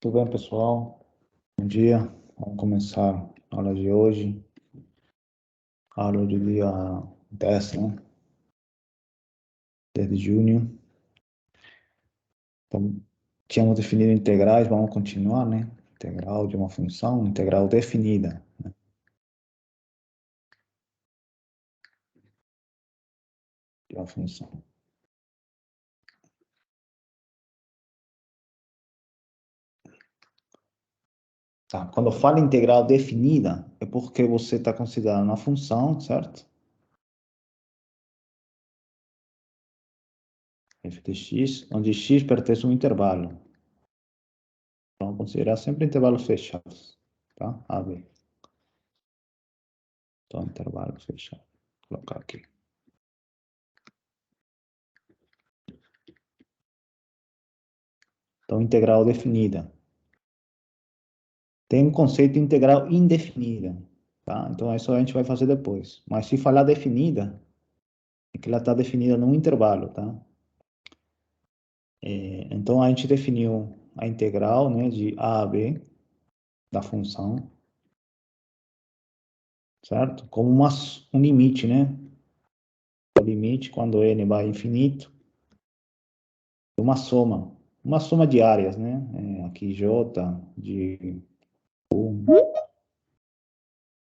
Tudo bem, pessoal? Bom dia. Vamos começar a aula de hoje. A aula de dia 10, né? 10 de junho. Então, tínhamos definido integrais, vamos continuar, né? Integral de uma função, integral definida, né? De uma função. Tá. Quando eu falo integral definida, é porque você está considerando uma função, certo? F de x, onde x pertence a um intervalo. Então, vamos considerar sempre intervalos fechados, tá? A, B. Então, intervalo fechado. Vou colocar aqui. Então, integral definida. Tem um conceito de integral indefinida, tá? Então, isso a gente vai fazer depois. Mas se falar definida, é que ela está definida num intervalo, tá? Então, a gente definiu a integral, né, de a b da função, certo? Como um limite, né? O limite, quando n vai infinito, uma soma de áreas, né? Aqui j de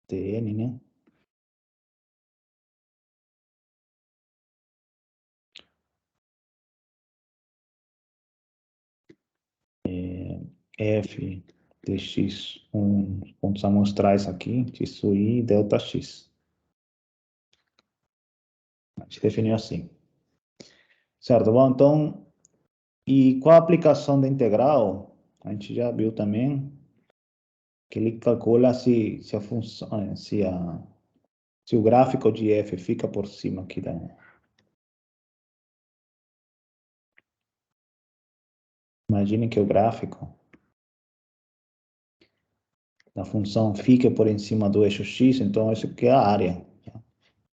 tn, né? F dx, pontos amostrais aqui, isso i, delta x. A gente definiu assim. Certo, bom, então, e qual a aplicação da integral? A gente já viu também que ele calcula se a função, se o gráfico de f fica por cima aqui da... Imagine que o gráfico da função fica por em cima do eixo x, então isso aqui é a área.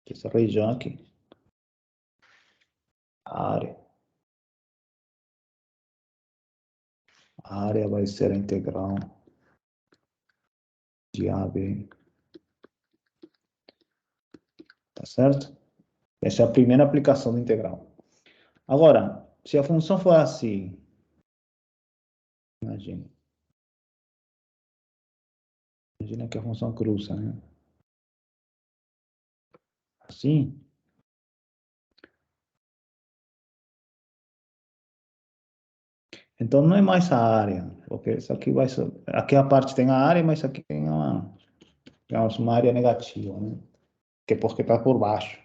Essa região aqui. A área. A área vai ser a integral de AB. Tá certo? Essa é a primeira aplicação da integral. Agora, se a função for assim, imagina que a função cruza, né? Assim, então não é mais a área, porque isso aqui vai ser, aqui a parte tem a área, mas aqui tem uma área negativa, né? Que é porque está por baixo.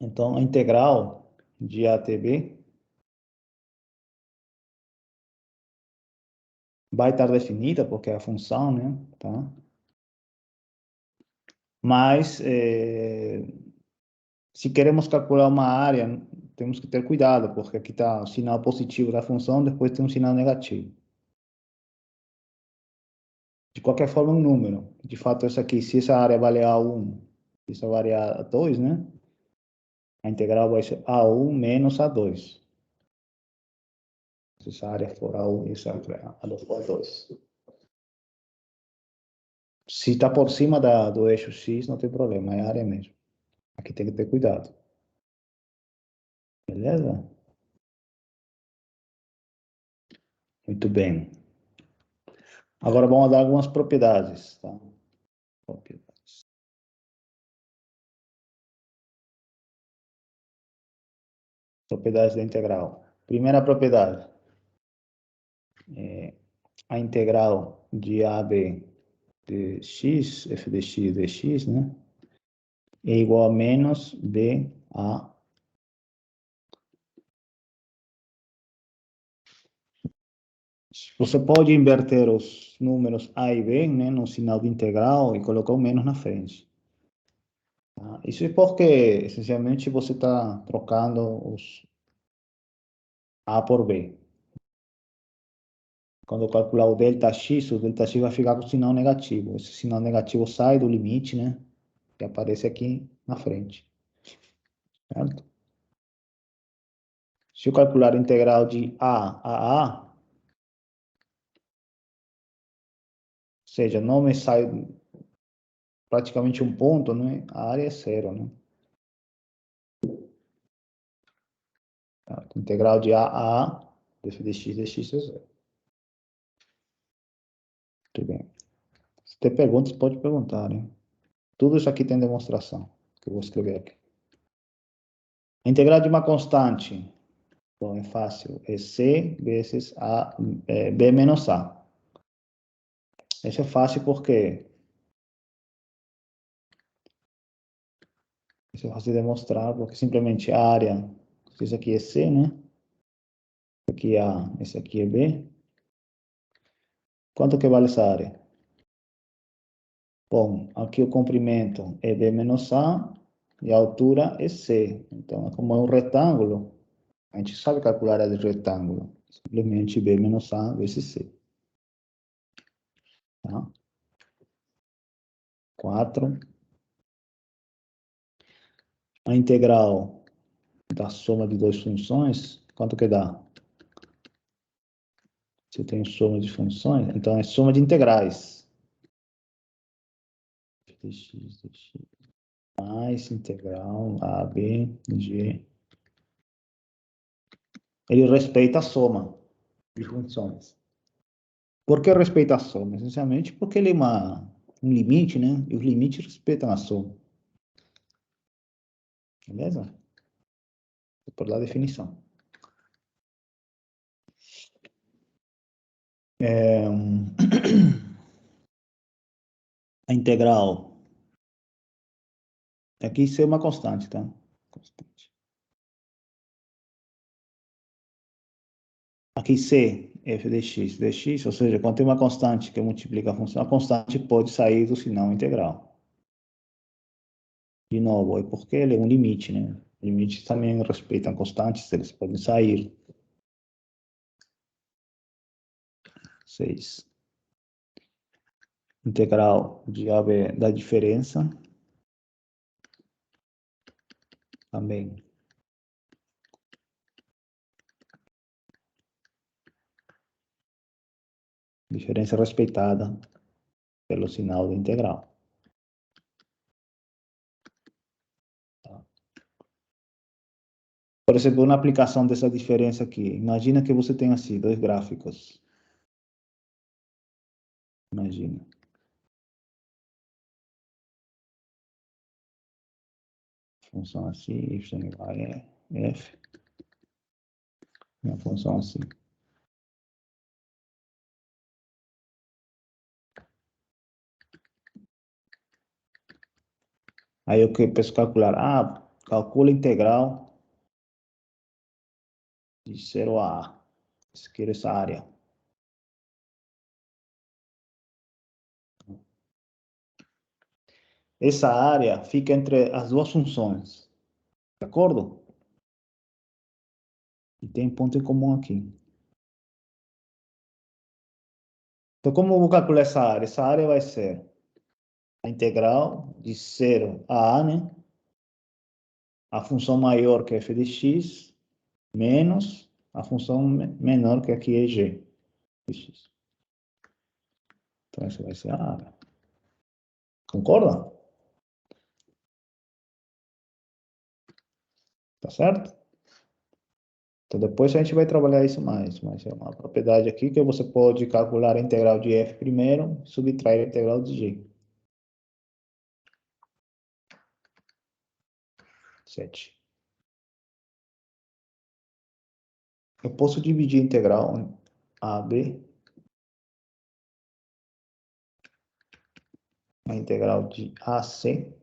Então, a integral de a até b vai estar definida, porque é a função, né? Tá? Mas, se queremos calcular uma área, temos que ter cuidado, porque aqui está o sinal positivo da função, depois tem um sinal negativo. De qualquer forma, um número. De fato, essa aqui, se essa área valer A1, se essa valer A2, né? A integral vai ser A1 menos A2. Se essa área for A1 e essa área for A2. Se está por cima do eixo X, não tem problema, é a área mesmo. Aqui tem que ter cuidado. Beleza? Muito bem. Agora vamos dar algumas propriedades, tá? Propriedades da integral. Primeira propriedade. A integral de AB de x, f de x dx, né? É igual a menos b a. Você pode inverter os números a e b, né, no sinal de integral e colocar o menos na frente. Tá? Isso é porque, essencialmente, você está trocando os a por b. Quando eu calcular o delta x vai ficar com o sinal negativo. Esse sinal negativo sai do limite, né? Que aparece aqui na frente. Certo? Se eu calcular a integral de a, seja, não me sai praticamente um ponto, né? A área é zero, né? Tá? Integral de A a A, f de x é zero. Muito bem. Se tem perguntas, pode perguntar, né? Tudo isso aqui tem demonstração, que eu vou escrever aqui. A integral de uma constante, bom, é fácil, é C vezes B menos A. Isso é fácil porque isso é fácil de demonstrar, porque simplesmente a área, isso aqui é C, né? Isso aqui é A, esse aqui é B. Quanto que vale essa área? Bom, aqui o comprimento é B menos A e a altura é C. Então, como é um retângulo, a gente sabe calcular a área de retângulo. Simplesmente B menos A vezes C. Tá? 4. A integral da soma de duas funções, quanto que dá? Você tem soma de funções, então é soma de integrais. Dx mais integral A, B, G. Ele respeita a soma de funções. Por que respeita a soma? Essencialmente porque ele é um limite, né? E os limites respeitam a soma. Beleza? Por lá a definição. A integral. Aqui isso é uma constante, tá? Constante. Aqui C, f de x, dx, ou seja, quando tem uma constante que multiplica a função, a constante pode sair do sinal integral. De novo, é porque ele é um limite, né? Limites também respeitam constantes, eles podem sair. 6. Integral de AB da diferença. Também. Diferença respeitada pelo sinal da integral. Tá? Por exemplo, na aplicação dessa diferença aqui, imagina que você tem assim, dois gráficos. Imagina. Função assim, y igual a f. Uma função assim. Aí eu penso calcular. Calcula a integral de 0 a A. Esqueça essa área. Essa área fica entre as duas funções. De acordo? E tem ponto em comum aqui. Então, como eu vou calcular essa área? Essa área vai ser a integral de 0 a A, né? A função maior que é f de x, menos a função menor que aqui é g de x. Então, essa vai ser a área. Concorda? Tá certo? Então, depois a gente vai trabalhar isso mais, mas é uma propriedade aqui que você pode calcular a integral de f primeiro, subtrair a integral de g. 7. Eu posso dividir a integral AB, a integral de AC,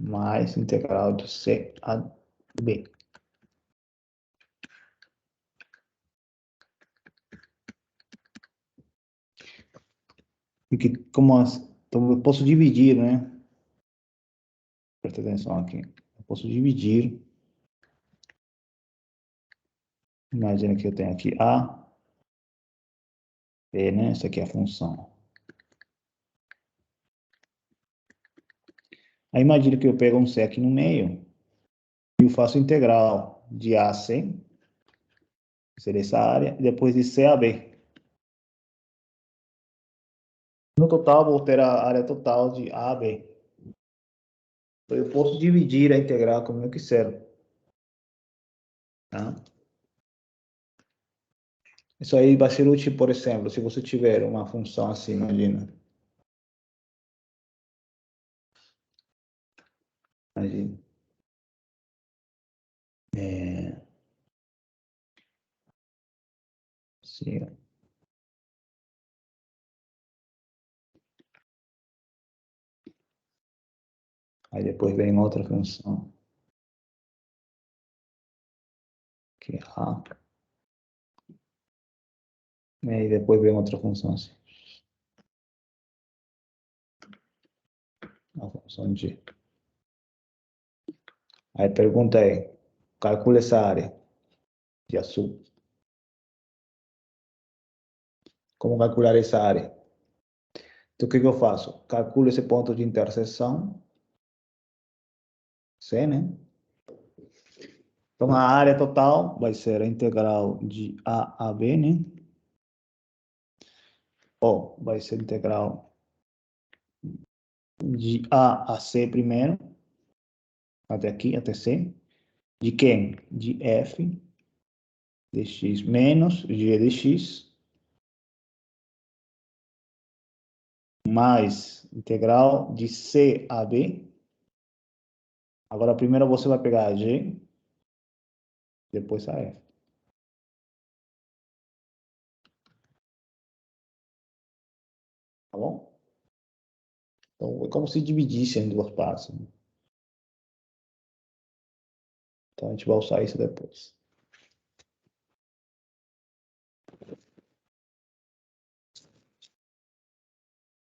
mais integral de C a B. Porque então eu posso dividir, né? Presta atenção aqui. Eu posso dividir. Imagina que eu tenho aqui A, B, né? Essa aqui é a função. Aí imagina que eu pego um C aqui no meio e eu faço integral de A a C, seria essa área, e depois de C a B. no total vou ter a área total de AB. Então, eu posso dividir a integral como eu quiser. Tá? Isso aí vai ser útil, por exemplo, se você tiver uma função assim, imagina. Imagina. Assim, ó. Aí depois vem uma outra função. Que é A. E aí depois vem outra função assim. A função de. Aí a pergunta é, calcula essa área de azul. Como calcular essa área? Então, o que eu faço? Calculo esse ponto de interseção, C, né? Então, a área total vai ser a integral de A a B, né? Ou vai ser a integral de A a C primeiro, até aqui, até C. De quem? De F de x menos G de x, mais integral de C a B. Agora, primeiro você vai pegar a G, depois a F. Tá bom? Então, é como se dividisse em duas partes, né? Então, a gente vai usar isso depois.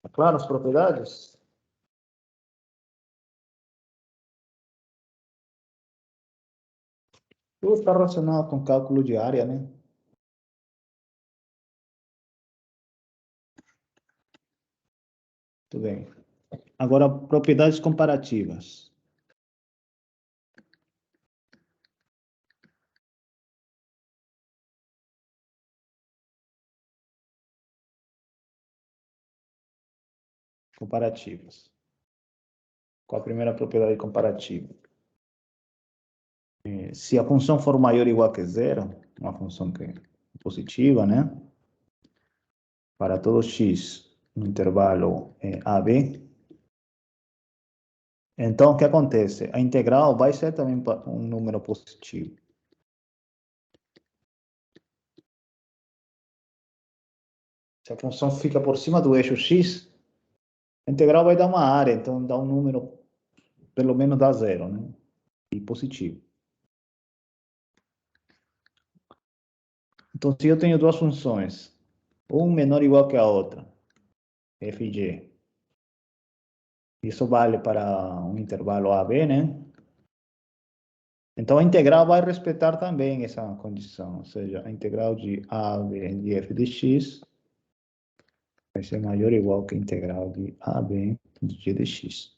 Tá claro as propriedades? Tudo está relacionado com cálculo de área, né? Tudo bem. Agora, propriedades comparativas. Comparativas. Qual a primeira propriedade comparativa? Se a função for maior ou igual que zero, uma função que é positiva, né? Para todo x no intervalo AB, então o que acontece? A integral vai ser também um número positivo. Se a função fica por cima do eixo x, a integral vai dar uma área, então dá um número, pelo menos dá zero, né? E positivo. Então, se eu tenho duas funções, uma menor ou igual que a outra, f e g, isso vale para um intervalo AB, né? Então, a integral vai respeitar também essa condição, ou seja, a integral de AB de f de x vai ser maior ou igual que a integral de AB de g de x.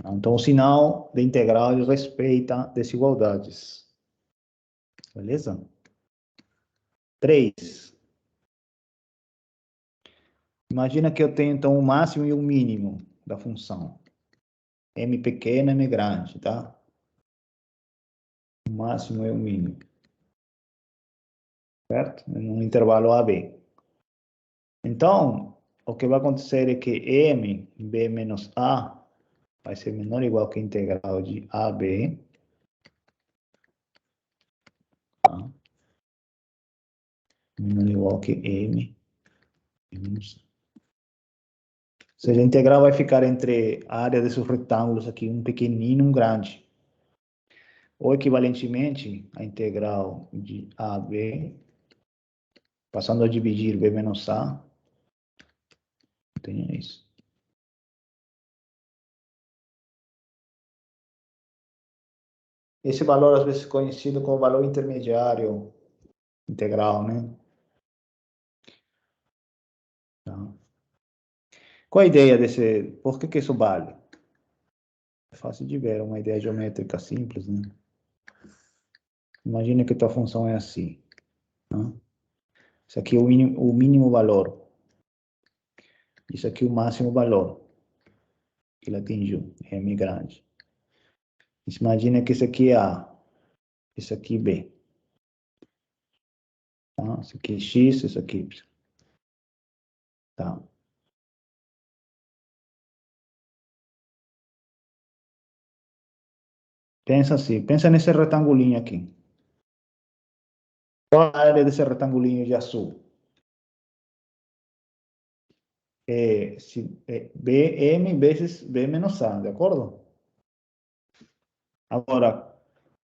Então, o sinal da integral respeita desigualdades. Beleza? 3. Imagina que eu tenho, então, o máximo e o mínimo da função. M pequeno, M grande, tá? O máximo e o mínimo. Certo? Num intervalo AB. Então, o que vai acontecer é que M, B menos A, vai ser menor ou igual que a integral de AB. Tá? Menor ou igual que M menos A. Ou seja, a integral vai ficar entre a área desses retângulos aqui, um pequenino e um grande. Ou equivalentemente, a integral de AB, passando a dividir B menos A, tem isso. Esse valor, às vezes, é conhecido como valor intermediário integral, né? Tá. Qual a ideia desse... Por que isso vale? É fácil de ver, é uma ideia geométrica simples, né? Imagina que tua função é assim. Tá? Isso aqui é o mínimo valor. Isso aqui é o máximo valor que ele atingiu, M grande. Imagina que isso aqui é A, isso aqui é B. Tá? Isso aqui é X, isso aqui é Y. Tá? Pensa assim, pensa nesse retangulinho aqui. Qual a área desse retangulinho de azul? Bm vezes B menos A, de acordo? Agora,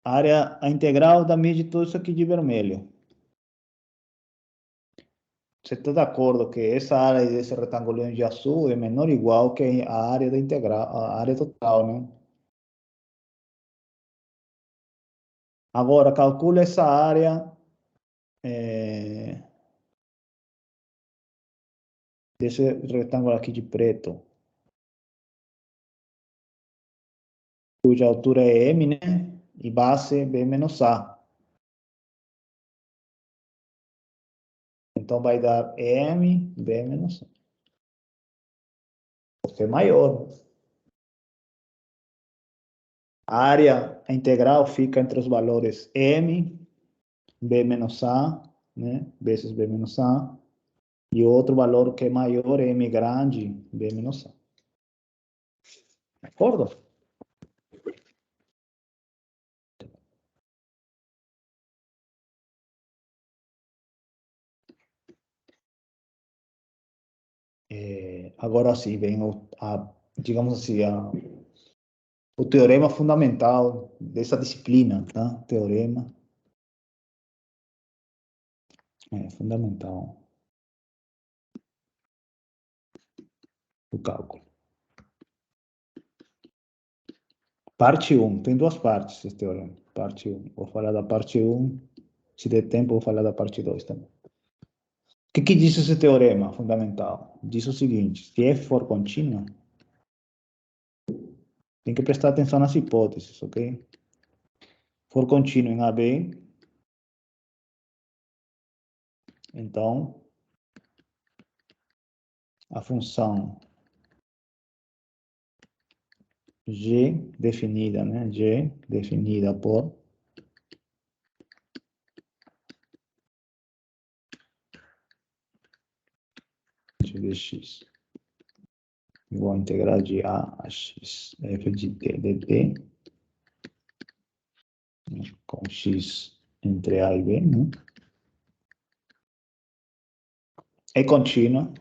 a integral da mídia de tudo isso aqui de vermelho. Você está de acordo que essa área desse retangulinho de azul é menor ou igual que a área da integral, a área total, né? Agora, calcula essa área desse retângulo aqui de preto, cuja altura é M, né? E base B menos A. Então, vai dar M, B menos A. Porque é maior. A integral fica entre os valores M, B menos A, né? Vezes B menos A. E outro valor que é maior é M grande, B menos A. De acordo? Agora sim, vem digamos assim, o teorema fundamental dessa disciplina, tá? Teorema fundamental do cálculo. Parte um, tem duas partes esse teorema. Parte um, vou falar da parte um, se der tempo, vou falar da parte 2 também. O que diz esse teorema fundamental? Diz o seguinte: se f for contínua, tem que prestar atenção nas hipóteses, ok? For contínuo em AB, então a função G definida, né? G definida por g de x igual a integral de A a x f de t dt com x entre A e B, né? É contínua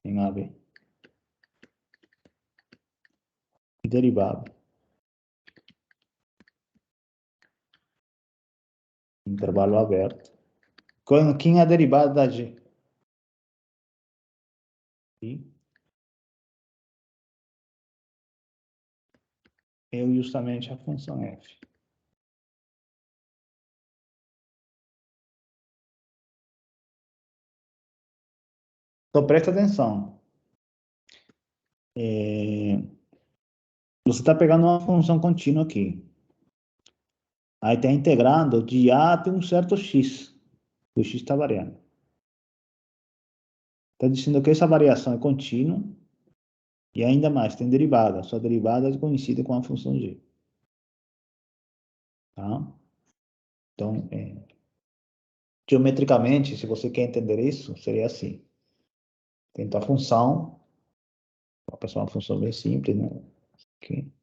em AB. Derivado. Intervalo aberto. Quem é a derivada da G? E é justamente a função f. Então, presta atenção. Você está pegando uma função contínua aqui. Aí está integrando de A até um certo x. O x está variando. Está dizendo que essa variação é contínua e ainda mais, tem derivada. Sua derivada é conhecida como a função g. Tá? Então, geometricamente, se você quer entender isso, seria assim. Tem a função, vou passar uma função bem simples, né? Aqui.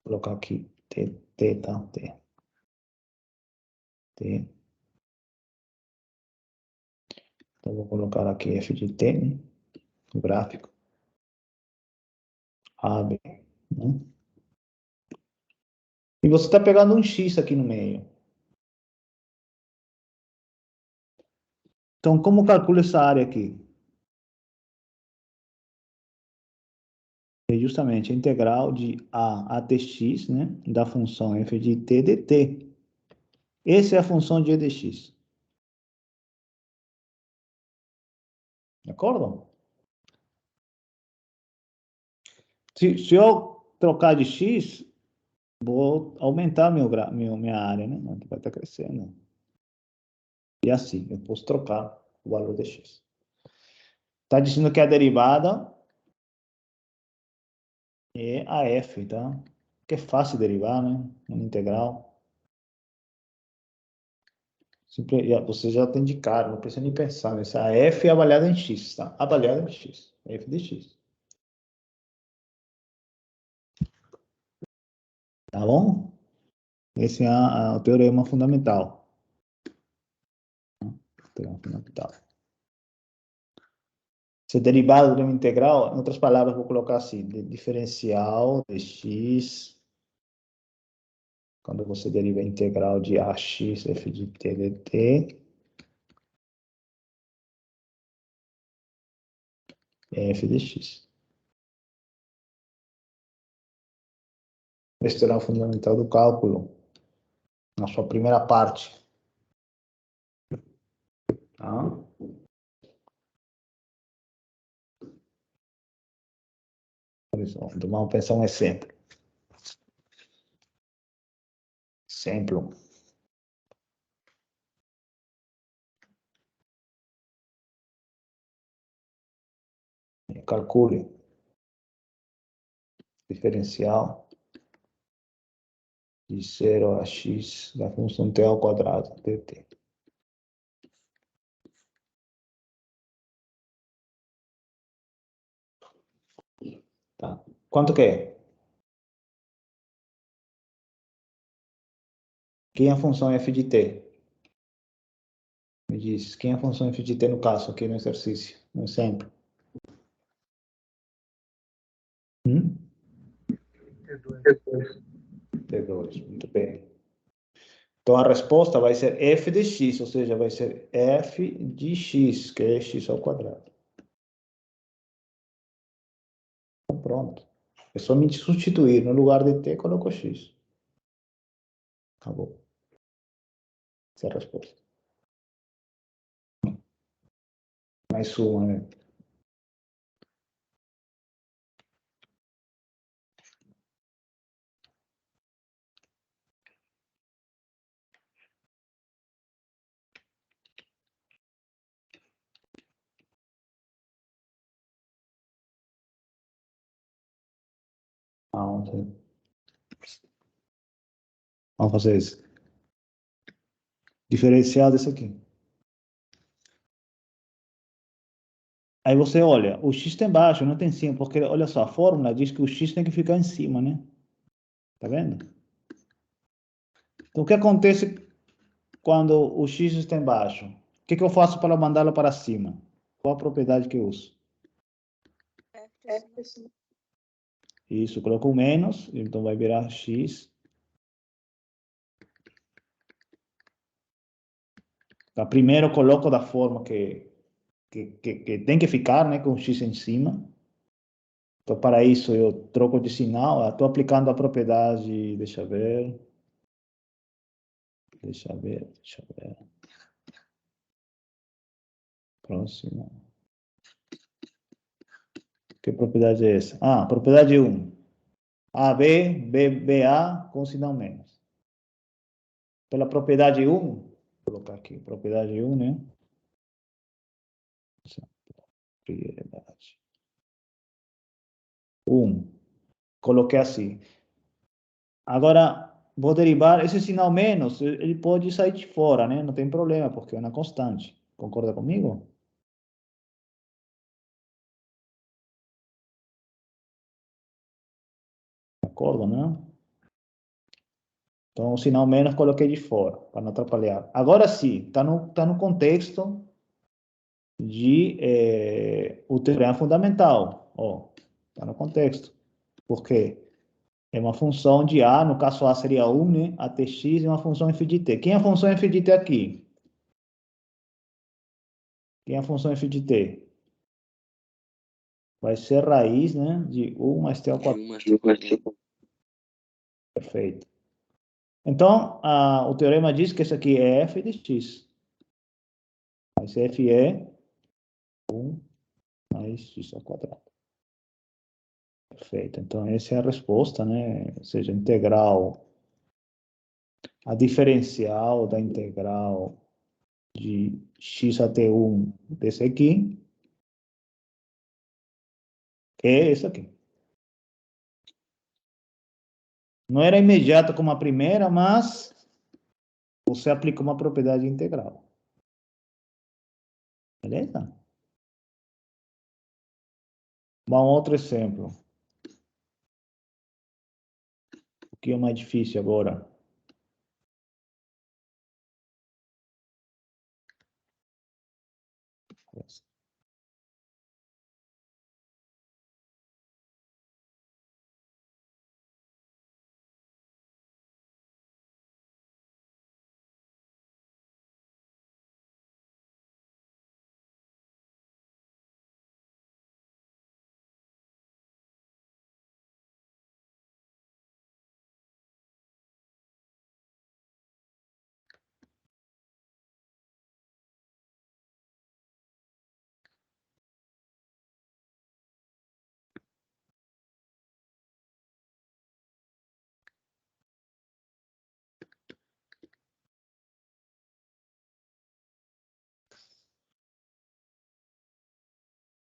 Vou colocar aqui t, tá? T. Então, vou colocar aqui f de t, né? O gráfico. A, B, né? E você está pegando um x aqui no meio. Então, como calcula essa área aqui? É justamente a integral de a até x, né? Da função f de t dt. Essa é a função de e de x. De acordo? Se eu trocar de x, vou aumentar minha área, né? Vai estar crescendo. E assim, eu posso trocar o valor de x. Está dizendo que a derivada é a f, tá? Que é fácil derivar, né? Uma integral. Você já tem de cara, não precisa nem pensar nisso. A f é avaliada em x, tá? Avaliada em x. F de x. Tá bom? Esse é o teorema fundamental. Teorema fundamental. Se derivada de uma integral, em outras palavras, vou colocar assim, diferencial de x, quando você deriva a integral de ax f de t dt, é f de x. Esse será o fundamental do cálculo, na sua primeira parte. Tá? Vamos pensar um exemplo. Exemplo. Calcule diferencial de 0 a x da função t ao quadrado dt. Tá? Quanto que é? Quem é a função f de t? Me diz, quem é a função f de t no caso, aqui no exercício, no exemplo? T2, muito bem. Então, a resposta vai ser f de x, ou seja, vai ser f de x, que é x ao quadrado. Então, pronto. É só me substituir. No lugar de t, coloco x. Acabou. Essa é a resposta. Mais uma, né? Vamos fazer isso. Diferencial desse aqui. Aí você olha, o x está embaixo, não tem em cima, porque olha só, a fórmula diz que o x tem que ficar em cima, né? Tá vendo? Então, o que acontece quando o x está embaixo? O que eu faço para mandá-lo para cima? Qual a propriedade que eu uso? Isso, coloco o menos, então vai virar x. Então, primeiro eu coloco da forma que tem que ficar, né, com o x em cima. Então, para isso, eu troco de sinal. Estou aplicando a propriedade, deixa eu ver. Próximo. Que propriedade é essa? Ah, propriedade 1. AB, BA com sinal menos. Pela propriedade 1, vou colocar aqui, propriedade 1, né? Propriedade 1. Coloquei assim. Agora, vou derivar esse sinal menos, ele pode sair de fora, né? Não tem problema, porque é uma constante. Concorda comigo? Concordo, né? Então, o sinal menos coloquei de fora, para não atrapalhar. Agora sim, tá no contexto de o teorema fundamental. Ó, tá no contexto. Por quê? É uma função de A, no caso A seria 1, né? A tx é uma função f de t. Quem é a função f de t aqui? Quem é a função f de t? Vai ser raiz, né? De 1 mais t ao quadrado. Perfeito. Então, o teorema diz que isso aqui é f de x. Mas f é 1 mais x ao quadrado. Perfeito. Então, essa é a resposta, né? Ou seja, integral, a diferencial da integral de x até 1 desse aqui é esse aqui. Não era imediata como a primeira, mas você aplica uma propriedade integral. Beleza? Um outro exemplo. O que é mais difícil agora?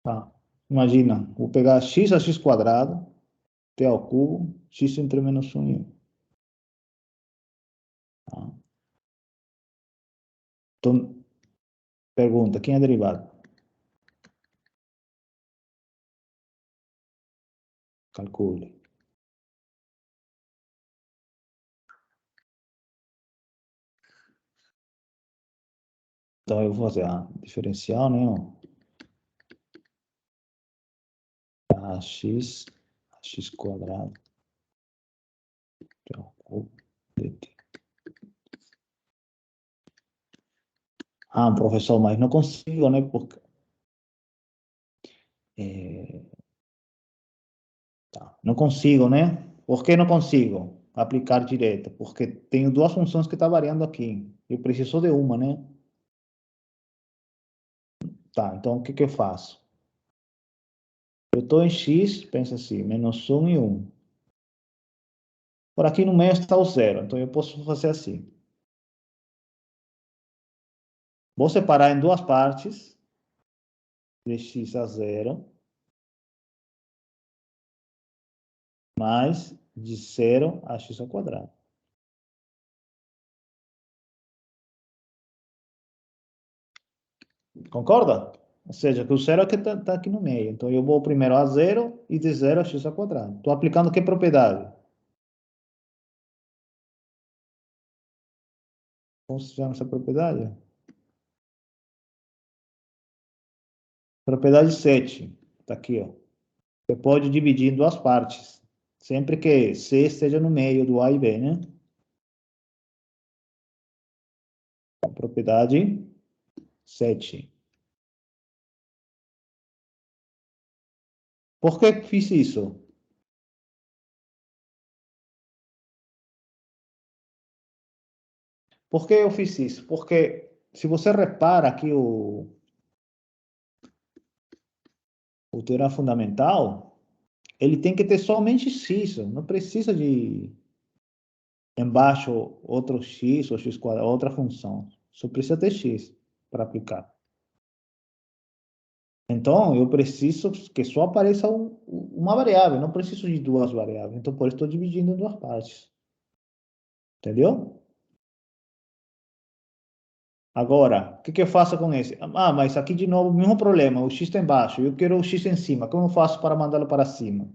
Tá. Imagina, vou pegar x a x quadrado, t ao cubo, x entre menos 1 e 1. Tá? Então, pergunta, quem é derivado? Calcule. Então, eu vou fazer a diferencial, né? A x quadrado, t ao cubo, dt. Ah, professor, mas não consigo, né? Porque, tá, não consigo, né? Por que não consigo aplicar direto? Porque tenho duas funções que estão variando aqui. Eu preciso de uma, né? Tá, então o que que eu faço? Eu estou em x, pensa assim, menos 1 e 1. Por aqui no meio está o zero, então eu posso fazer assim. Vou separar em duas partes, de x a zero, mais de 0 a x ao quadrado. Concorda? Ou seja, que o zero é que está aqui no meio. Então, eu vou primeiro a zero e de 0 a x ao quadrado. Estou aplicando que propriedade? Como se chama essa propriedade? Propriedade 7. Está aqui, ó. Você pode dividir em duas partes. Sempre que C esteja no meio do A e B, né? A propriedade 7. Por que fiz isso? Por que eu fiz isso? Porque se você repara que o teorema fundamental, ele tem que ter somente x, não precisa de embaixo outro x ou x quadrado, outra função. Só precisa ter x para aplicar. Então, eu preciso que só apareça uma variável, não preciso de duas variáveis. Então, por isso estou dividindo em duas partes. Entendeu? Agora, o que eu faço com esse? Ah, mas aqui de novo, o mesmo problema. O x está embaixo, eu quero o x em cima. Como eu faço para mandá-lo para cima?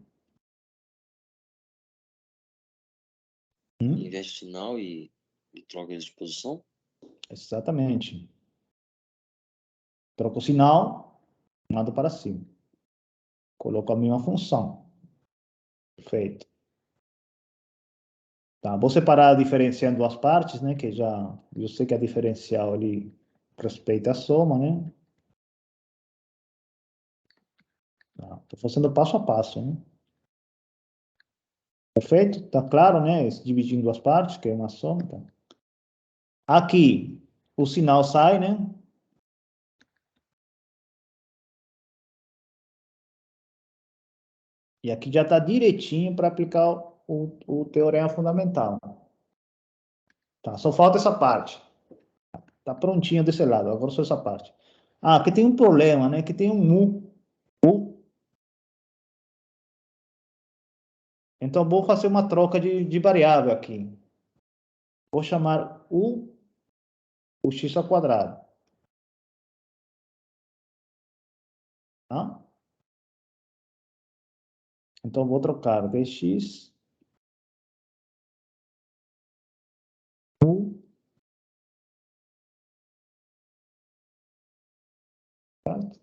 Inverte o sinal e troca de posição? Exatamente. Troco o sinal, mando para cima. Coloco a mesma função. Perfeito. Tá, vou separar a diferencial em duas partes, né? Que já, eu sei que a diferencial ali respeita a soma, né? Tá, tô fazendo passo a passo, né? Perfeito? Tá claro, né? Dividir em duas partes, que é uma soma, tá? Aqui, o sinal sai, né? E aqui já está direitinho para aplicar o teorema fundamental. Tá, só falta essa parte. Tá prontinho desse lado, agora só essa parte. Ah, aqui tem um problema, né? Que tem um mu. Então, vou fazer uma troca de variável aqui. Vou chamar o x ao quadrado. Tá? Então, vou trocar dx u. Certo?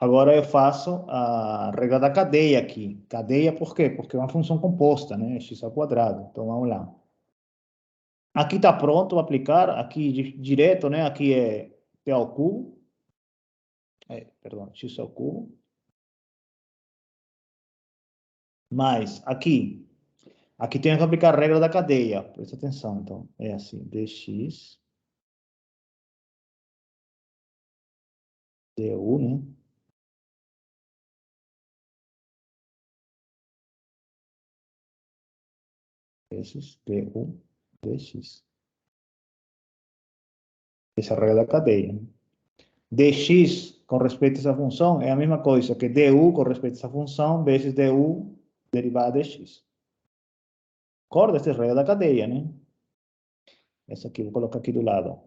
Agora eu faço a regra da cadeia aqui. Cadeia por quê? Porque é uma função composta, né? X ao quadrado. Então, vamos lá. Aqui está pronto, aplicar. Aqui direto, né? Aqui é t ao cubo. Perdão, x ao cubo. Mais aqui. Aqui tem que aplicar a regra da cadeia. Presta atenção, então. É assim, dx du, né? Vezes du dx. Essa é a regra da cadeia. Né? Dx com respeito a essa função é a mesma coisa que du com respeito a essa função vezes du derivada de x. Concorda? Essa é a regra da cadeia, né? Essa aqui, vou colocar aqui do lado.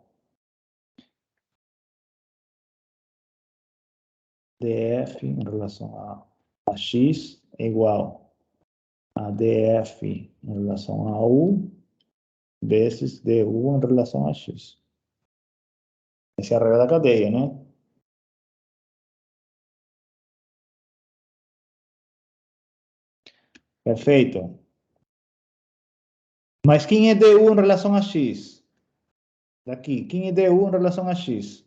df em relação a x é igual a df em relação a u vezes du em relação a x. Essa é a regra da cadeia, né? Perfeito. Mas quem é du em relação a x? Daqui, quem é du em relação a x?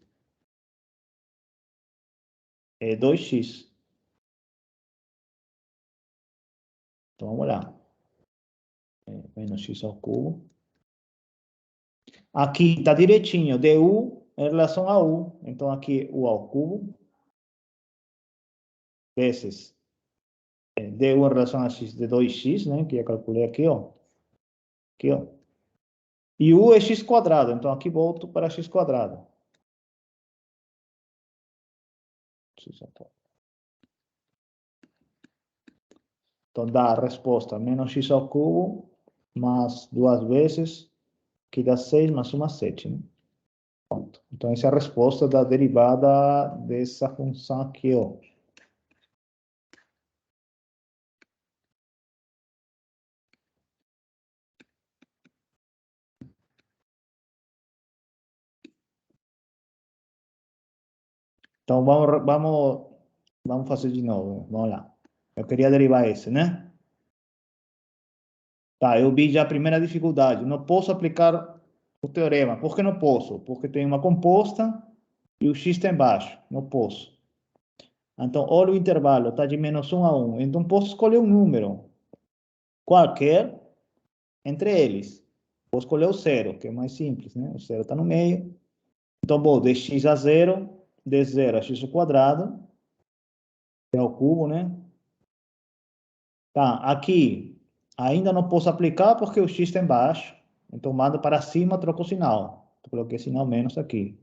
É 2x. Então, vamos lá. Menos x ao cubo. Aqui está direitinho, du em relação a u. Então, aqui u ao cubo. Vezes du em relação a x de 2x, né? Que eu calculei aqui, ó. Aqui, ó. E u é x quadrado. Então, aqui volto para x quadrado. Então, dá a resposta menos x ao cubo mais 2 vezes, que dá 6 mais 1, 7. Né? Pronto. Então, essa é a resposta da derivada dessa função aqui, ó. Então, vamos fazer de novo. Vamos lá. Eu queria derivar esse, né? Tá, eu vi já a primeira dificuldade. Não posso aplicar o teorema. Por que não posso? Porque tem uma composta e o x está embaixo. Não posso. Então, olha o intervalo. Está de menos 1 a 1. Então, posso escolher um número qualquer entre eles. Vou escolher o zero, que é mais simples, né? O zero está no meio. Então, vou de x a zero, de 0 a x ao quadrado, é ao cubo, né? Tá, aqui ainda não posso aplicar porque o x está embaixo. Então, mando para cima, troco o sinal. Coloquei sinal menos aqui.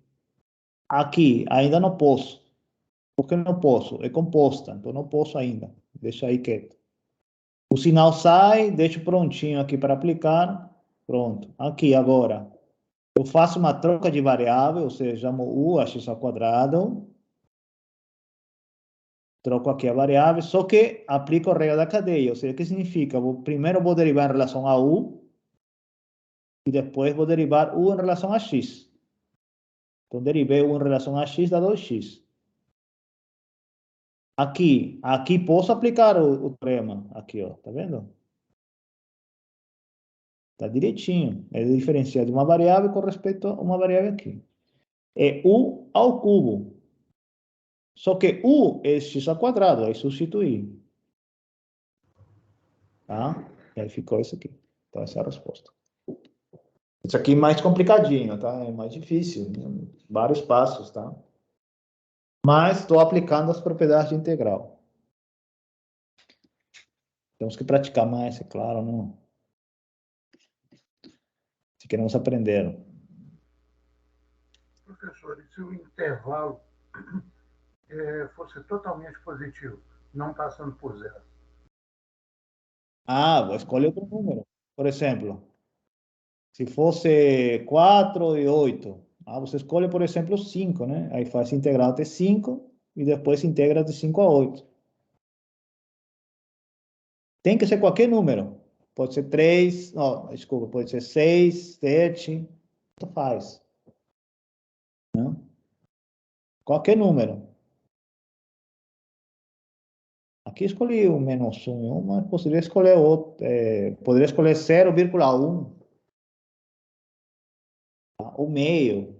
Aqui, ainda não posso. Por que não posso? É composta, então não posso ainda. Deixa aí quieto. O sinal sai, deixo prontinho aqui para aplicar. Pronto. Aqui, agora. Eu faço uma troca de variável, ou seja, chamo u a x ao quadrado. Troco aqui a variável, só que aplico a regra da cadeia. Ou seja, o que significa? Primeiro vou derivar em relação a u, e depois vou derivar u em relação a x. Então, derivei u em relação a x, dá 2x. Aqui posso aplicar o teorema. Aqui, ó, tá vendo? Tá direitinho. É diferenciar de uma variável com respeito a uma variável aqui. É u ao cubo. Só que u é x ao quadrado, aí substituir. Tá? E aí ficou isso aqui. Então, essa é a resposta. Isso aqui é mais complicadinho, tá? É mais difícil. Vários passos, tá? Mas estou aplicando as propriedades de integral. Temos que praticar mais, é claro, não? Se queremos aprender. Professor, e se o intervalo fosse totalmente positivo, não passando por zero? Ah, escolhe outro número. Por exemplo, se fosse 4 e 8, você escolhe, por exemplo, 5, né? Aí faz integral até 5 e depois integra de 5 a 8. Tem que ser qualquer número. Pode ser 3, não, desculpa, pode ser 6, 7, tanto faz. Né? Qualquer número. Aqui escolhi o menos 1, mas poderia escolher outro. Poderia escolher 0,1, tá? O meio.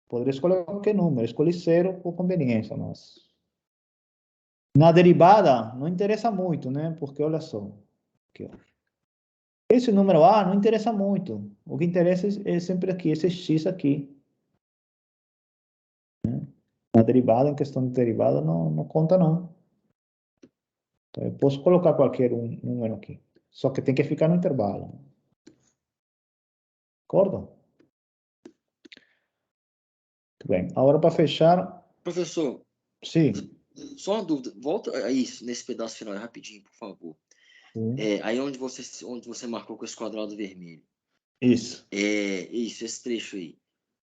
Poderia escolher qualquer número. Escolhi 0 por conveniência, mas... Na derivada, não interessa muito, né? Porque, olha só. Aqui, ó. Esse número A não interessa muito. O que interessa é sempre aqui, esse x aqui. Na derivada, em questão de derivada, não conta, não. Então, eu posso colocar qualquer número aqui. Só que tem que ficar no intervalo. Concorda? Muito bem. Agora, para fechar... Professor, Sim. só uma dúvida. Volta a isso, nesse pedaço final, rapidinho, por favor. Aí onde você marcou com esse quadrado vermelho. Isso. Isso, esse trecho aí.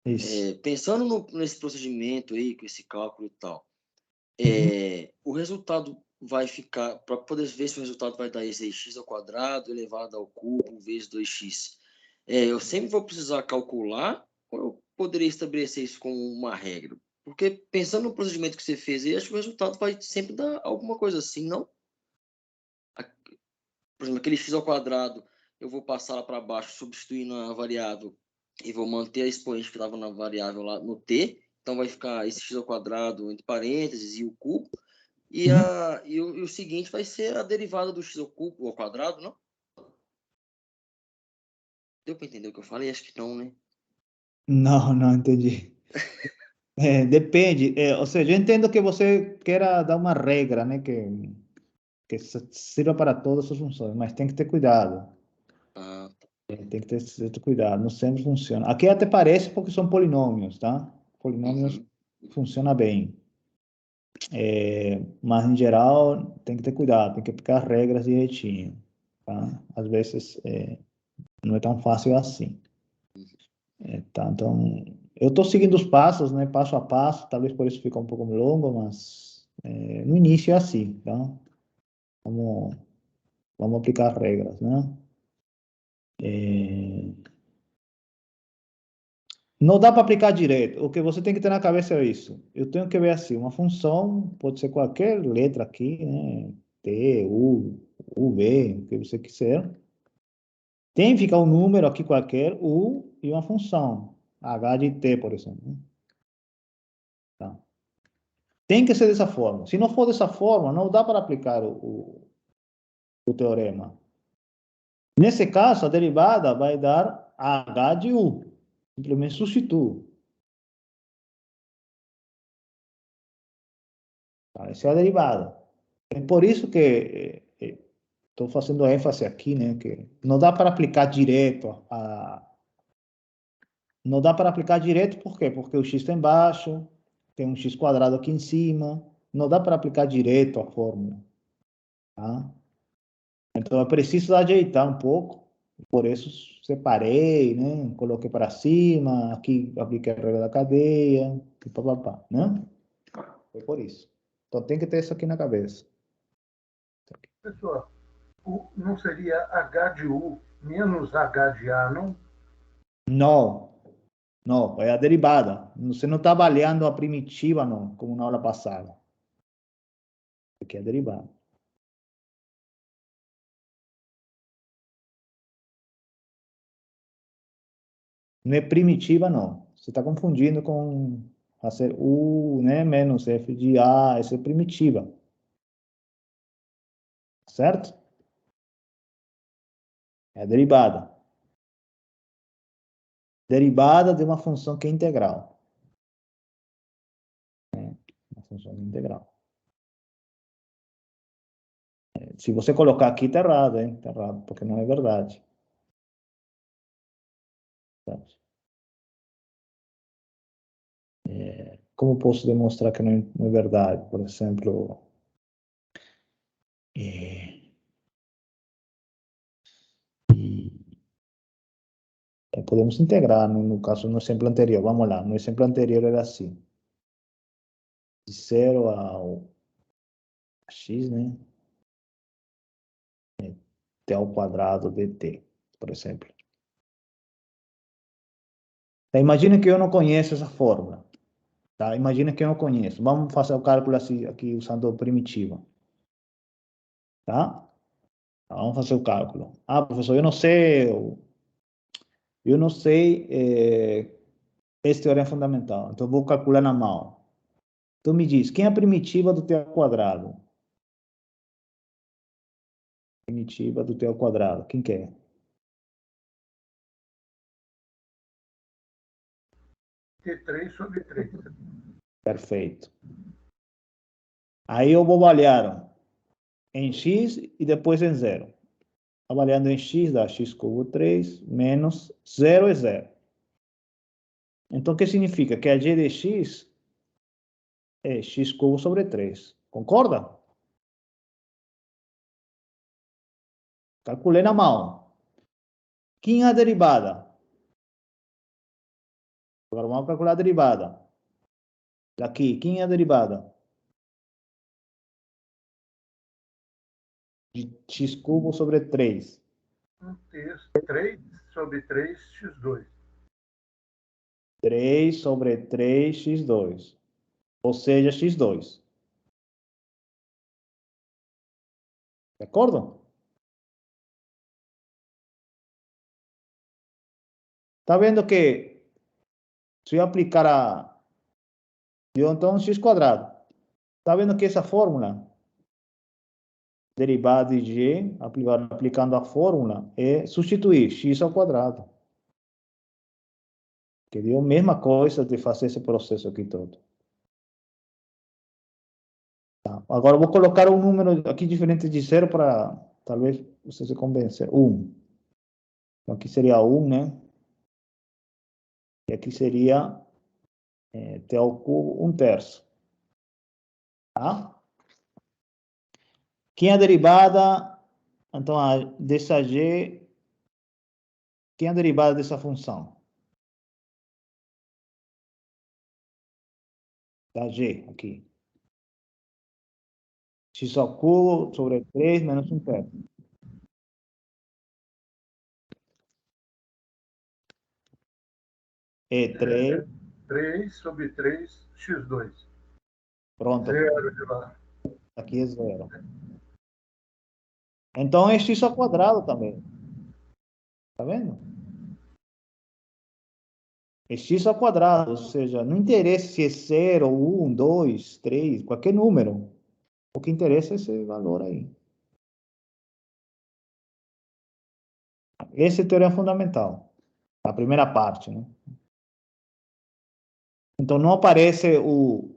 Isso. Pensando nesse procedimento aí, com esse cálculo e tal, o resultado vai ficar, para poder ver se o resultado vai dar esse x ao quadrado elevado ao cubo vezes 2x. Eu sempre vou precisar calcular ou eu poderia estabelecer isso como uma regra? Porque pensando no procedimento que você fez aí, acho que o resultado vai sempre dar alguma coisa assim, não? Por exemplo, aquele x ao quadrado, eu vou passar lá para baixo, substituindo a variável, e vou manter a expoente que estava na variável lá no t. Então vai ficar esse x ao quadrado entre parênteses e o cubo. E o seguinte vai ser a derivada do x ao cubo, ao quadrado, não? Deu para entender o que eu falei? Acho que não, né? Não entendi. Depende. Ou seja, eu entendo que você queira dar uma regra, né? Que sirva para todas as funções, mas tem que ter cuidado. Ah, Tem que ter certo cuidado. Não sempre funciona. Aqui até parece porque são polinômios, tá? Polinômios funciona bem. Mas, em geral, tem que ter cuidado. Tem que aplicar as regras direitinho, tá? Às vezes, não é tão fácil assim. Tá? Então, eu estou seguindo os passos, né? Passo a passo. Talvez por isso fique um pouco longo, mas no início é assim, tá? Vamos aplicar as regras, né? Não dá para aplicar direto. O que você tem que ter na cabeça é isso. Eu tenho que ver assim, uma função pode ser qualquer letra aqui, né? T, U, V, o que você quiser. Tem que ficar um número aqui qualquer, U, e uma função. H de T, por exemplo, né? Tá. Tem que ser dessa forma. Se não for dessa forma, não dá para aplicar o teorema. Nesse caso, a derivada vai dar H de U. Simplesmente substituo. Tá? Essa é a derivada. É por isso que estou fazendo ênfase aqui, né? Que não dá para aplicar direto não dá para aplicar direto, por quê? Porque o x está embaixo, tem um x quadrado aqui em cima, não dá para aplicar direto a fórmula, tá? Então, eu preciso ajeitar um pouco, por isso separei, né? Coloquei para cima, aqui apliquei a regra da cadeia, e papapá, né? Foi por isso. Então, tem que ter isso aqui na cabeça. Professor, não seria H de U menos H de A, não? Não, não, é a derivada. Você não está avaliando a primitiva, não, como na aula passada. Aqui é a derivada. Não é primitiva, não. Você está confundindo com fazer U, né, menos F de A, essa é primitiva. Certo? É a derivada. Derivada de uma função que é integral. Uma função integral. Se você colocar aqui, tá errado, hein? Tá errado, porque não é verdade. Como posso demonstrar que não é verdade? Por exemplo, podemos integrar, no caso, no exemplo anterior. Vamos lá, no exemplo anterior era assim. De 0 a x, né? T ao quadrado de t, por exemplo. Tá, imagina que eu não conheço essa fórmula. Tá? Imagina que eu não conheço. Vamos fazer o cálculo assim, aqui usando primitiva. Tá? Vamos fazer o cálculo. Ah, professor, eu não sei esse teorema fundamental. Então, eu vou calcular na mão. Então, me diz, quem é a primitiva do t ao quadrado? Primitiva do t ao quadrado. Quem quer? T3/3. Perfeito. Aí eu vou avaliar em x e depois em zero. Avaliando em x, dá x cubo 3 menos 0 é 0. Então, o que significa? Que a g de x é x cubo sobre 3. Concorda? Calculei na mão. Quem é a derivada? Agora vamos calcular a derivada. Daqui, quem é a derivada? De x cubo sobre 3. Um terço, 3/3x2. 3 sobre 3x2. Ou seja, x2. De acordo? Está vendo que se eu aplicar deu então x quadrado. Está vendo que essa fórmula, derivada de g, aplicando a fórmula, é substituir x ao quadrado. Que deu a mesma coisa de fazer esse processo aqui todo. Tá. Agora eu vou colocar um número aqui diferente de 0 para talvez você se convencer. 1. Então aqui seria 1, né? E aqui seria t ao cubo 1/3. Tá? Quem é a derivada, então, dessa g, quem é a derivada dessa função? Da g, aqui. X ao cubo sobre 3 menos 1/3. É 3. 3/3x2. Pronto. Zero de lá. Aqui é 0. Então é x ao quadrado também. Tá vendo? É x ao quadrado, ou seja, não interessa se é 0, 1, 2, 3, qualquer número. O que interessa é esse valor aí. Esse é o teorema fundamental. A primeira parte, né? Então não aparece o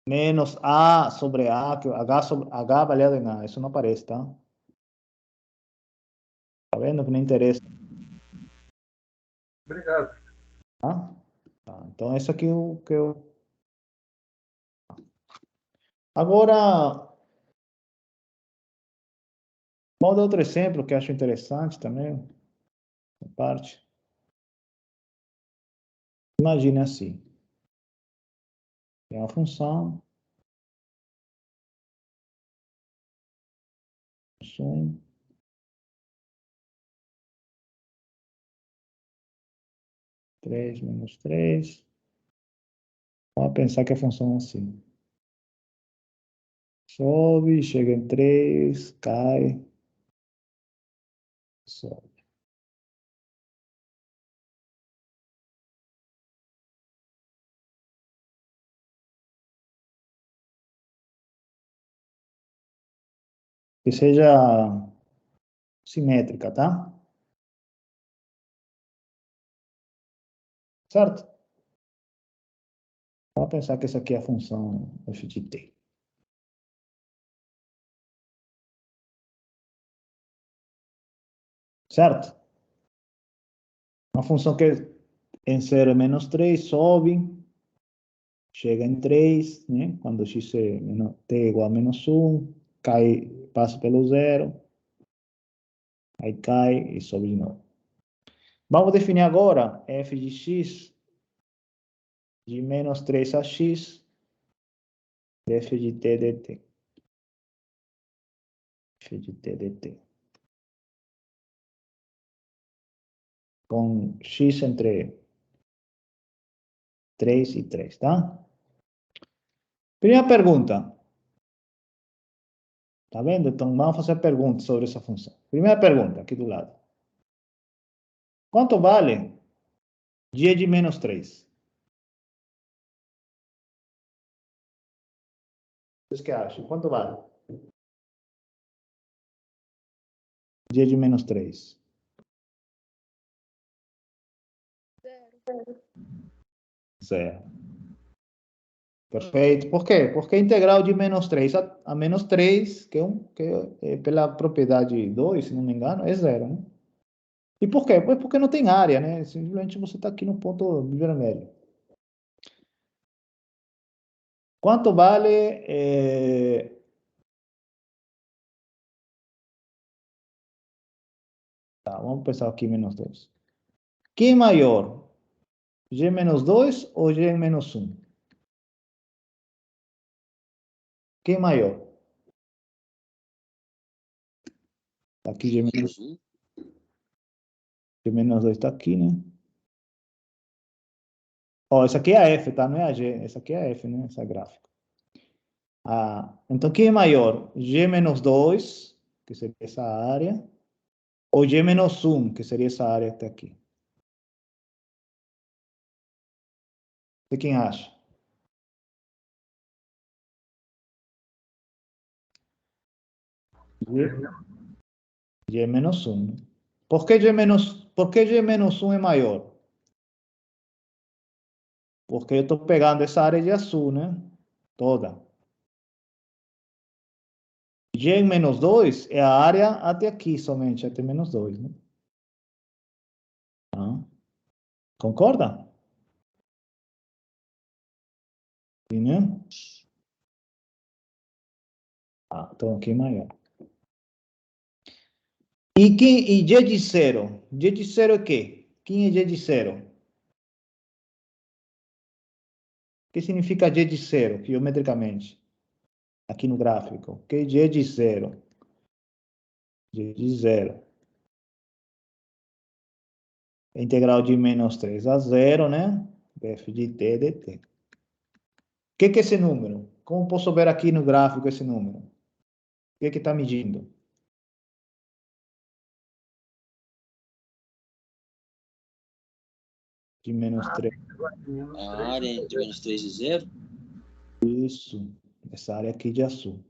menos A sobre A, que H avaliado em A. Isso não aparece, tá? Tá vendo que não interessa, Obrigado. tá? Tá, então isso aqui é o que eu... Agora, vamos dar outro exemplo que eu acho interessante também. Parte. Imagine assim. Tem uma função. Sum. 3 menos 3. Vamos pensar que a função é assim. Sobe, chega em 3, cai, sobe. Que seja simétrica, tá? Certo? Vamos pensar que essa aqui é a função f de t. certo? Uma função que em 0 é menos 3, sobe, chega em 3, né? Quando x é t é igual a menos 1, cai, passa pelo 0, aí cai e sobe de novo. Vamos definir agora f de x de menos 3 a x, f de t dt. F de t dt. Com x entre 3 e 3, tá? Primeira pergunta. Tá vendo? Então, vamos fazer perguntas sobre essa função. Primeira pergunta, aqui do lado. Quanto vale g de menos 3? Vocês que acham? Quanto vale? G de menos 3. Zero. Perfeito. Por quê? Porque a integral de menos 3 a menos 3, pela propriedade 2, se não me engano, é zero, né? E por quê? Pois porque não tem área, né? Simplesmente você está aqui no ponto vermelho. Quanto vale... Tá, vamos pensar aqui menos 2. Quem é maior? G menos 2 ou G menos 1? Quem é maior? Tá aqui G menos 1. G menos 2 está aqui, né? Ó, isso aqui é a F, tá? Não é a G. Essa aqui é a F, né? Essa gráfica. Então, quem é maior? G menos 2, que seria essa área, ou G menos 1, que seria essa área até aqui? Você quem acha? G menos 1. Né? Por que G menos 1 é maior? Porque eu estou pegando essa área de azul, né? Toda. G menos 2 é a área até aqui somente, até menos 2, né? Ah, concorda? Sim, né? Então aqui é maior. E G de 0? G de 0 é o quê? Quem é G de 0? O que significa G de 0, geometricamente? Aqui no gráfico. O que é G de 0? G de 0. Integral de menos 3 a 0, né? F de t dt. O que é esse número? Como posso ver aqui no gráfico esse número? O que é que está medindo? De menos 3. A área entre menos 3 e 0? Isso. Essa área aqui de azul.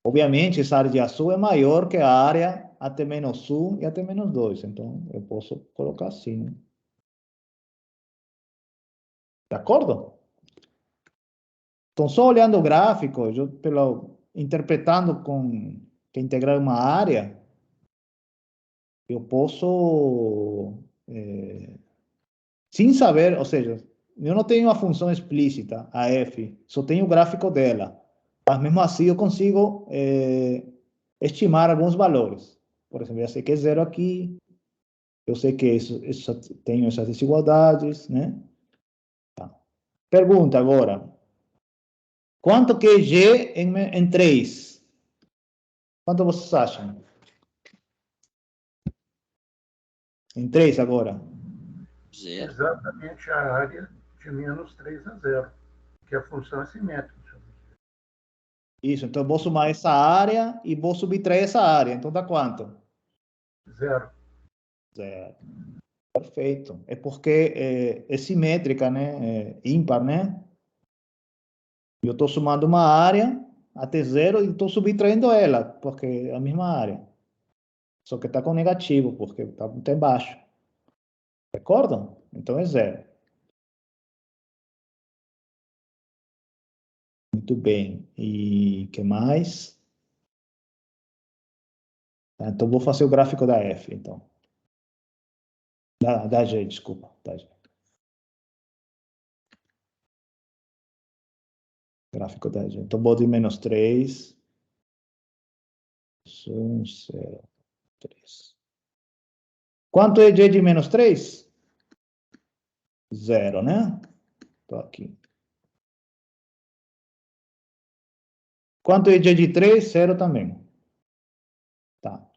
Obviamente, essa área de azul é maior que a área até menos 1 e até menos 2. Então, eu posso colocar assim, né? De acordo? Então, só olhando o gráfico, interpretando que integrar uma área, eu posso, sem saber, ou seja, eu não tenho uma função explícita, a f, só tenho o gráfico dela. Mas mesmo assim eu consigo estimar alguns valores. Por exemplo, eu sei que é zero aqui, eu sei que tenho essas desigualdades, né? Tá. Pergunta agora. Quanto que é G em 3? Quanto vocês acham? Em 3 agora. 0. Exatamente a área de menos 3 a 0, que a função é simétrica. Isso, então eu vou somar essa área e vou subtrair essa área. Então dá quanto? 0. Zero. Perfeito. É porque é simétrica, né? É ímpar, né? Eu estou somando uma área até zero e estou subtraindo ela, porque é a mesma área. Só que está com negativo, porque está embaixo. Recordam? Então é zero. Muito bem. E que mais? Tá? Então, vou fazer o gráfico da F, então. Da G, desculpa. Da G. Gráfico da G. Então, vou de menos 3. 1, 0, 3. Quanto é G de menos 3? 0, né? Estou aqui. Quanto é G de 3? 0 também. Tá.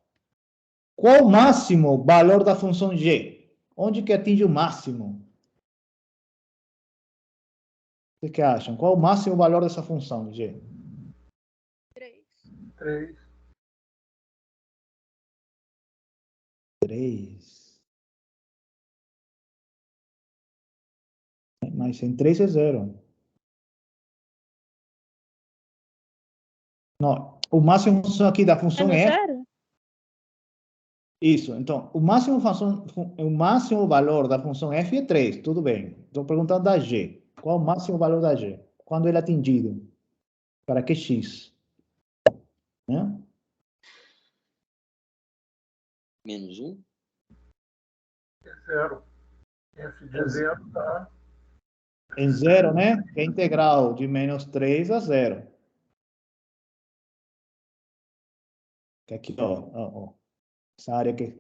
Qual o máximo valor da função G? Onde que atinge o máximo? O que acham? Qual o máximo valor dessa função G? 3. 3. 3. Mas em 3 é 0. Não, o máximo aqui da função É no é zero? isso. Então, o máximo valor da função f é 3, tudo bem. Estou perguntando da g. Qual o máximo valor da g? Quando ele é atingido? Para que x? Né? Menos 1. É 0. F de 0 está. Em 0, né? Que é integral de menos 3 a 0. Que aqui, ó. Essa área aqui.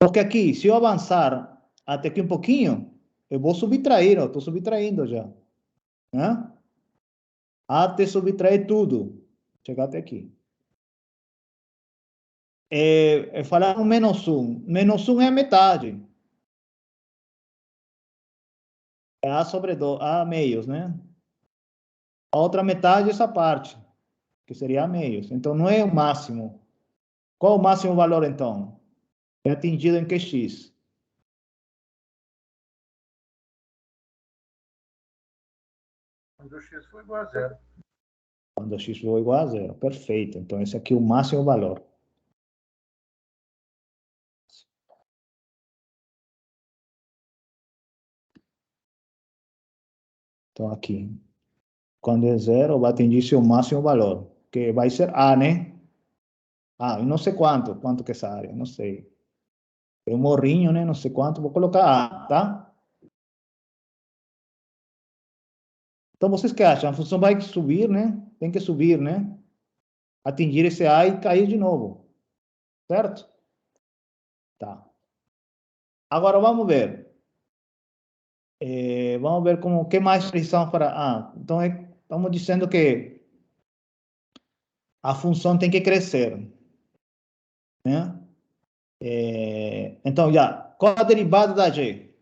Porque aqui, se eu avançar até aqui um pouquinho, eu vou subtrair, ó. Estou subtraindo já. Né? Até subtrair tudo. Chegar até aqui. Falar um menos 1. Menos 1 é a metade. É A sobre A meios, né? A outra metade é essa parte, que seria A meios. Então, não é o máximo. Qual o máximo valor, então? É atingido em que x? Quando o x for igual a 0. Quando x for igual a 0. Perfeito. Então, esse aqui é o máximo valor. Então, aqui. Quando é 0, vai atingir seu máximo valor, que vai ser A, né? Ah, eu não sei quanto que é essa área, não sei. É um morrinho, né? Não sei quanto, vou colocar A, tá? Então, vocês que acham? A função vai subir, né? Tem que subir, né? Atingir esse A e cair de novo, certo? Tá. Agora, vamos ver. Vamos ver como, que mais precisamos para... Ah, então, estamos dizendo que a função tem que crescer, né? Então, já, qual a derivada da G?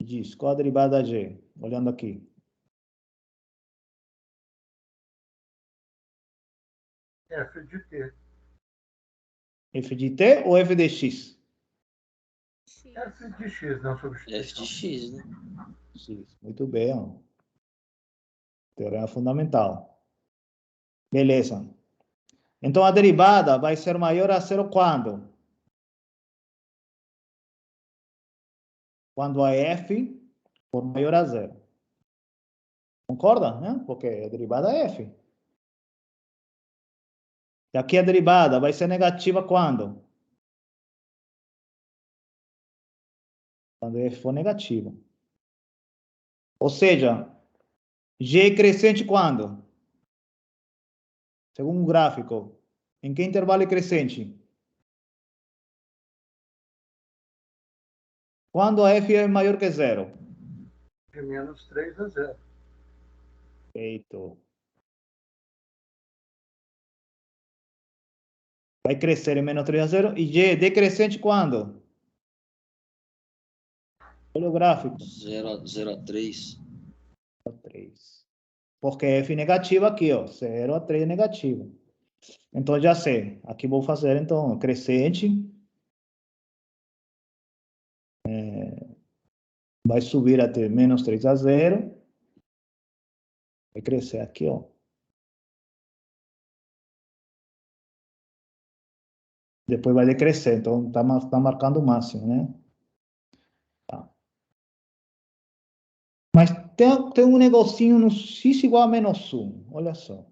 Diz, qual a derivada da G? Olhando aqui. F de t. F de t ou F de x? X. F de x, não F substituição. de x, né? X. Muito bem, ó. Teorema fundamental. Beleza. Então, a derivada vai ser maior a zero quando? Quando a f for maior a zero. Concorda, né? Porque a derivada é f. E aqui a derivada vai ser negativa quando? Quando f for negativo. Ou seja, g crescente quando? Segundo o gráfico. Em que intervalo é crescente? Quando a f é maior que zero. De menos 3 a 0. Perfeito. Vai crescer em menos 3 a 0. E g decrescente quando? Olha o gráfico. 0 a 3. 3. Porque f negativa aqui, ó. 0 a 3 negativo. Então, já sei. Aqui vou fazer, então, crescente. Vai subir até menos 3 a 0. Vai crescer aqui, ó. Depois vai decrescer. Então, tá marcando o máximo, né? Tá. Mas tem um negocinho no x igual a menos 1. Olha só.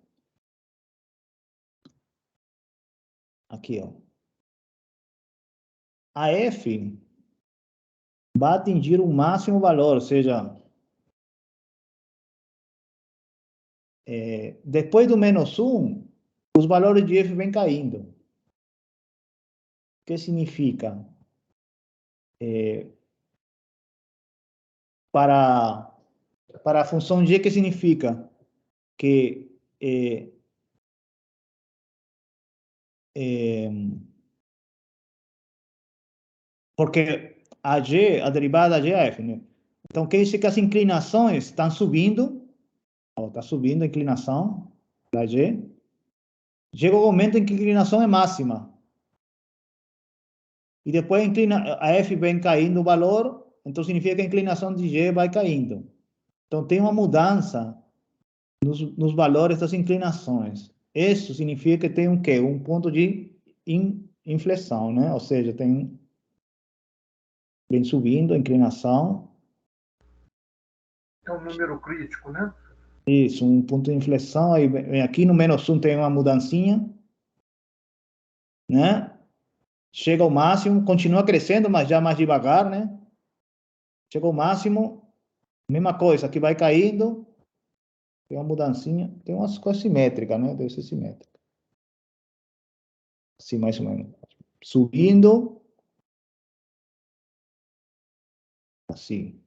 Aqui, ó. A f vai atingir o máximo valor, ou seja, depois do menos 1, os valores de f vêm caindo. O que significa? Para a função g, que significa? Que porque a g, a derivada da g é f, né? Então, quer dizer que as inclinações estão subindo, está subindo a inclinação da g, chega o momento em que a inclinação é máxima. E depois a f vem caindo o valor, então significa que a inclinação de g vai caindo. Então, tem uma mudança nos valores das inclinações. Isso significa que tem um quê? Um ponto de inflexão, né? Ou seja, vem subindo a inclinação. É um número crítico, né? Isso, um ponto de inflexão. Aí aqui no menos 1 tem uma mudancinha, né? Chega ao máximo, continua crescendo, mas já mais devagar, né? Chega ao máximo, mesma coisa, aqui vai caindo, tem uma mudancinha, tem umas coisas simétricas, né? Deve ser simétrica. Assim, mais ou menos. Subindo, assim.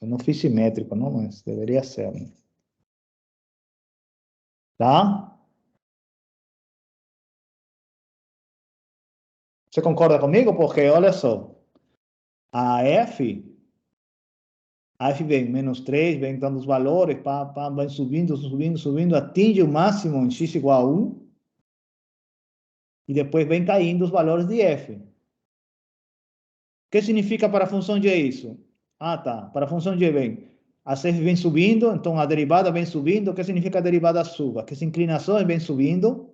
Eu não fiz simétrico, não, mas deveria ser, né? Tá? Você concorda comigo? Porque, olha só, a F vem menos 3, vem dando os valores, vai subindo, subindo, subindo, atinge o máximo em x igual a 1, e depois vem caindo os valores de f. O que significa para a função de isso? Ah, tá. Para a função de vem, a f vem subindo, então a derivada vem subindo. O que significa a derivada suba? Que as inclinações vêm subindo.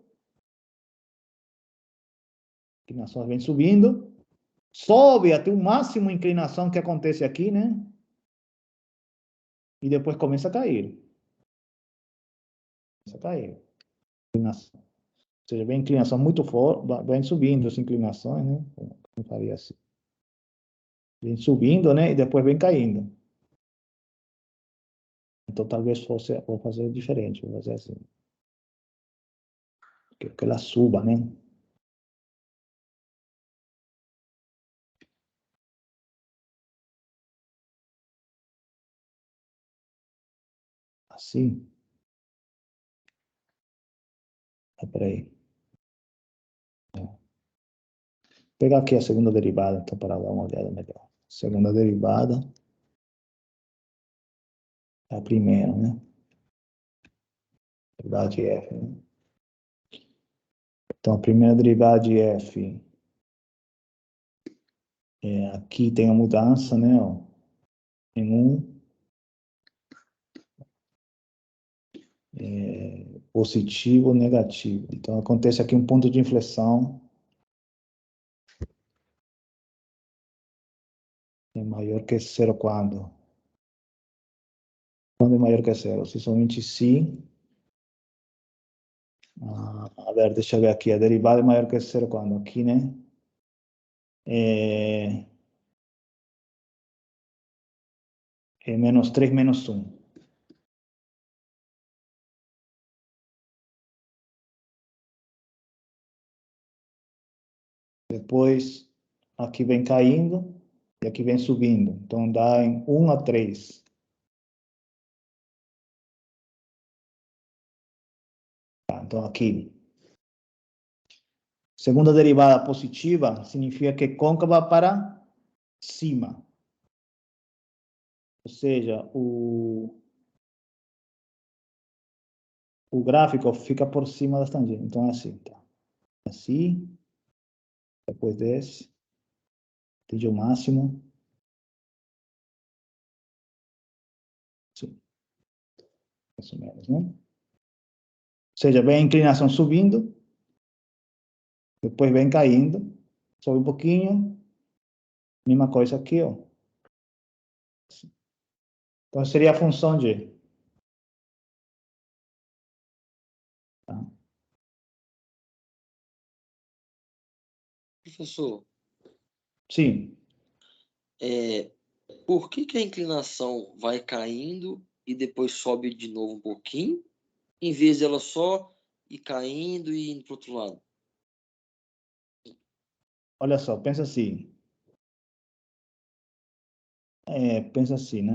Inclinações vêm subindo. Sobe até o máximo de inclinação que acontece aqui, né? E depois começa a cair. Começa a cair. Inclinação. Ou seja, vem inclinação muito forte, vem subindo as inclinações, né? Como faria assim? Vem subindo, né? E depois vem caindo. Então, talvez vou fazer diferente, vou fazer assim. Que ela suba, né? Assim. Peraí. Vou pegar aqui a segunda derivada, então, para dar uma olhada melhor. Segunda derivada é a primeira, né? Derivada de f, né? Então, a primeira derivada de f, aqui tem a mudança, né? Ó, em 1, positivo ou negativo. Então, acontece aqui um ponto de inflexão é maior que zero quando? Quando é maior que zero? Se somente se... a ver, deixa eu ver aqui. A derivada é maior que zero quando? Aqui, né? É menos 3 menos 1. Depois, aqui vem caindo e aqui vem subindo. Então, dá em 1 a 3. Tá, então, aqui. Segunda derivada positiva significa que côncava para cima. Ou seja, o gráfico fica por cima das tangentes. Então, é assim, tá? Assim, depois desce, atinge o máximo. Sim, mais ou menos, né? Ou seja, vem a inclinação subindo, depois vem caindo, sobe um pouquinho, mesma coisa aqui, ó. Então, seria a função de... Tá? Professor, Sim. por que a inclinação vai caindo e depois sobe de novo um pouquinho, em vez de ela só ir caindo e indo para o outro lado? Olha só, pensa assim. Pensa assim, né?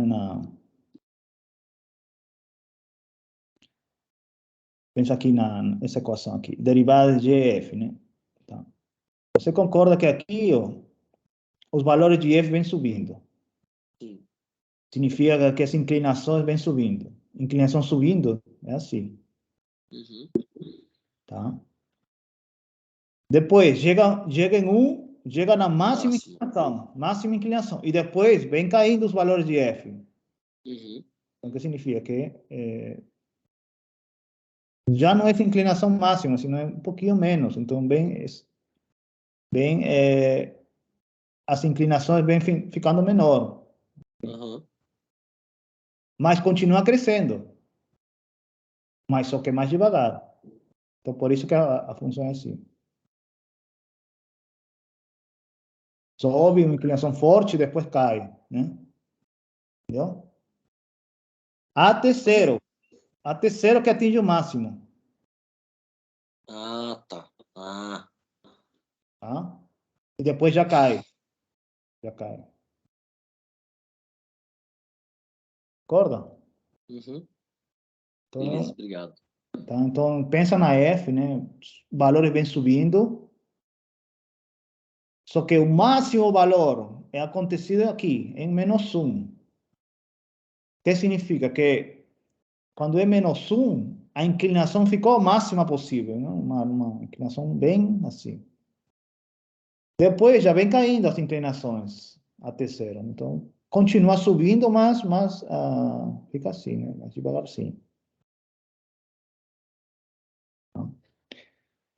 Pensa aqui nessa equação aqui. Derivada de f, né? Tá. Você concorda que aqui, ó, os valores de f vêm subindo. Sim. Significa que as inclinações vêm subindo. Inclinação subindo é assim, Uhum. tá? Depois, chega na máxima Máximo. inclinação. Máxima inclinação. E depois vem caindo os valores de f. Uhum. Então, o que significa? Que já não é inclinação máxima, senão é um pouquinho menos. Então, as inclinações vêm ficando menor. Uhum. Mas continua crescendo. Mas só que mais devagar. Então, por isso que a função é assim. Sobe, uma inclinação forte, depois cai, né? Entendeu? Até zero. Até zero que atinge o máximo. Ah, tá. Ah. Tá? E depois já cai. Já cai. Concorda? Uhum. Beleza, Então, obrigado. tá? Então, pensa na F, né? Os valores vêm subindo. Só que o máximo valor é acontecido aqui, em -1. O que significa? Que quando é -1, a inclinação ficou a máxima possível, né? Uma inclinação bem assim. Depois já vem caindo as inclinações até zero. Então, continua subindo, mas fica assim, né? Mais devagarzinho.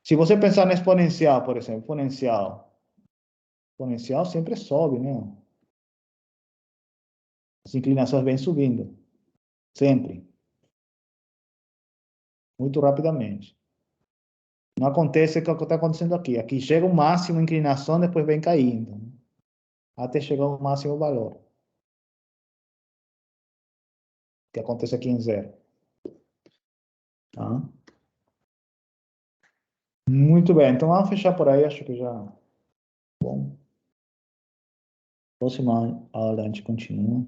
Se você pensar na exponencial, por exemplo, exponencial sempre sobe, né? As inclinações vêm subindo, sempre, muito rapidamente. Não acontece o que está acontecendo aqui. Aqui chega o máximo inclinação, depois vem caindo, né? Até chegar ao máximo valor, que acontece aqui em zero. Tá? Muito bem, então vamos fechar por aí, acho que já. Bom. Próxima aula a gente continua.